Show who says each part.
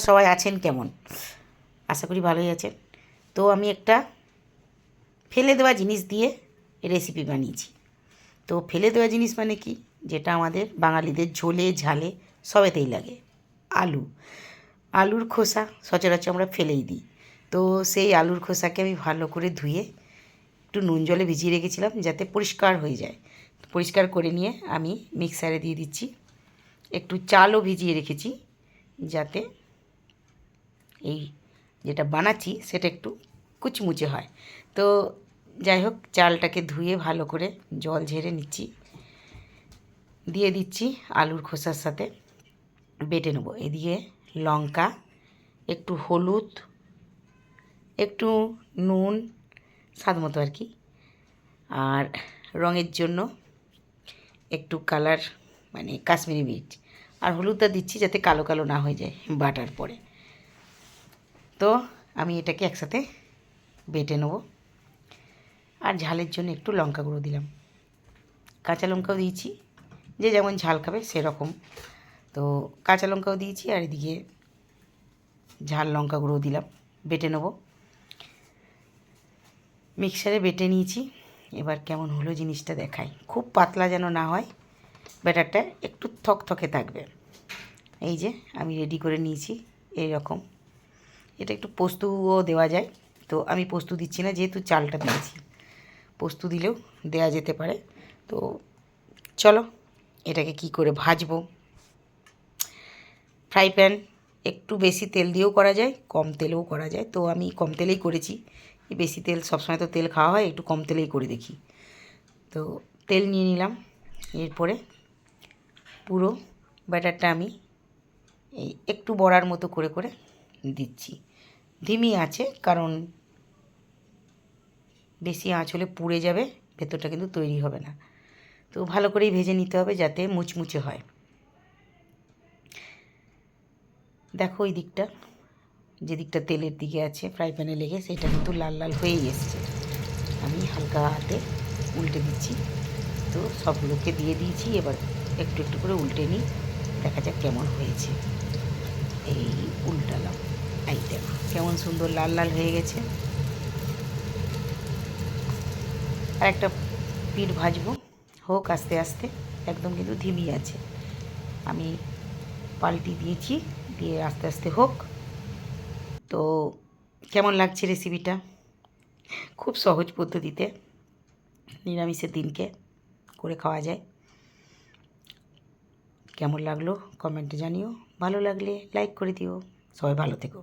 Speaker 1: সবাই আছেন কেমন? আশা করি ভালোই আছেন। তো আমি একটা ফেলে দেওয়া জিনিস দিয়ে রেসিপি বানিয়েছি। তো ফেলে দেওয়া জিনিস মানে কি, যেটা আমাদের বাঙালিদের ঝোলে ঝালে সবেতেই লাগে, আলু। আলুর খোসা সচরাচর আমরা ফেলেই দিই। তো সেই আলুর খোসাকে আমি ভালো করে ধুয়ে একটু নুন জলে ভিজিয়ে রেখেছিলাম যাতে পরিষ্কার হয়ে যায়। পরিষ্কার করে নিয়ে আমি মিক্সারে দিয়ে দিচ্ছি। একটু চালও ভিজিয়ে রেখেছি যাতে এই যেটা বানাচ্ছি সেটা একটু কুচমুচে হয়। তো যাই হোক, চালটাকে ধুয়ে ভালো করে জল ঝেড়ে নিচ্ছি, দিয়ে দিচ্ছি আলুর খোসার সাথে, বেটে নেবো। এদিকে লঙ্কা, একটু হলুদ, একটু নুন স্বাদ মতো আর কি, আর রঙের জন্য একটু কালার মানে কাশ্মীরি মির্চ, আর হলুদটা দিচ্ছি যাতে কালো কালো না হয়ে যায় বাটার পরে। তো আমি এটাকে একসাথে বেটে নেব। আর ঝালের জন্য একটু লঙ্কা গুঁড়ো দিলাম, কাঁচা লঙ্কাও দিয়েছি, যে যেমন ঝাল খাবে সেরকম। তো কাঁচা লঙ্কাও দিয়েছি, আর এদিকে ঝাল লঙ্কা গুঁড়ো দিলাম। বেটে নেব, মিক্সারে বেটে নিয়েছি। এবার কেমন হলো জিনিসটা দেখাই। খুব পাতলা যেন না হয়, ব্যাটারটা একটু থকথকে থাকবে। এই যে আমি রেডি করে নিয়েছি এই রকম। এটা একটু পোস্তও দেওয়া যায়, তো আমি পোস্ত দিচ্ছি না যেহেতু চালটা দিয়েছি। পোস্ত দিলেও দেয়া যেতে পারে। তো চলো এটাকে কি করে ভাজবো। ফ্রাই প্যান একটু বেশি তেল দিয়েও করা যায়, কম তেলেও করা যায়। তো আমি কম তেলেই করেছি। বেশি তেল, সবসময় তো তেল খাওয়া হয়, একটু কম তেলেই করে দেখি। তো তেল নিয়ে নিলাম। এরপরে পুরো ব্যাটারটা আমি এই একটু বড়ার মতো করে করে দিচ্ছি ধিমি আঁচে, কারণ বেশি আঁচ হলে পুড়ে যাবে, ভেতরটা কিন্তু তৈরি হবে না। তো ভালো করেই ভেজে নিতে হবে যাতে মুচমুচে হয়। দেখো ওই দিকটা, যে দিকটা তেলের দিকে আছে ফ্রাই প্যানে লেগে, সেটা কিন্তু লাল লাল হয়েই এসছে। আমি হালকা হাতে উল্টে দিচ্ছি। তো সবগুলোকে দিয়ে দিয়েছি, এবার একটু একটু করে উল্টে নিই, দেখা যাক কেমন হয়েছে। এই উল্টালাম, এই দেখো কেমন সুন্দর লাল লাল হয়ে গেছে। আর একটা পিঠ ভাজবো, হোক আস্তে আস্তে, একদম কিন্তু ধিমি আছে। আমি পাল্টি দিয়েছি, দিয়ে আস্তে আস্তে হোক। তো কেমন লাগছে রেসিপিটা? খুব সহজ পদ্ধতিতে নিরামিষের দিনকে করে খাওয়া যায়। কেমন লাগলো কমেন্টে জানিও, ভালো লাগলে লাইক করে দিও। সবাই ভালো থেকো।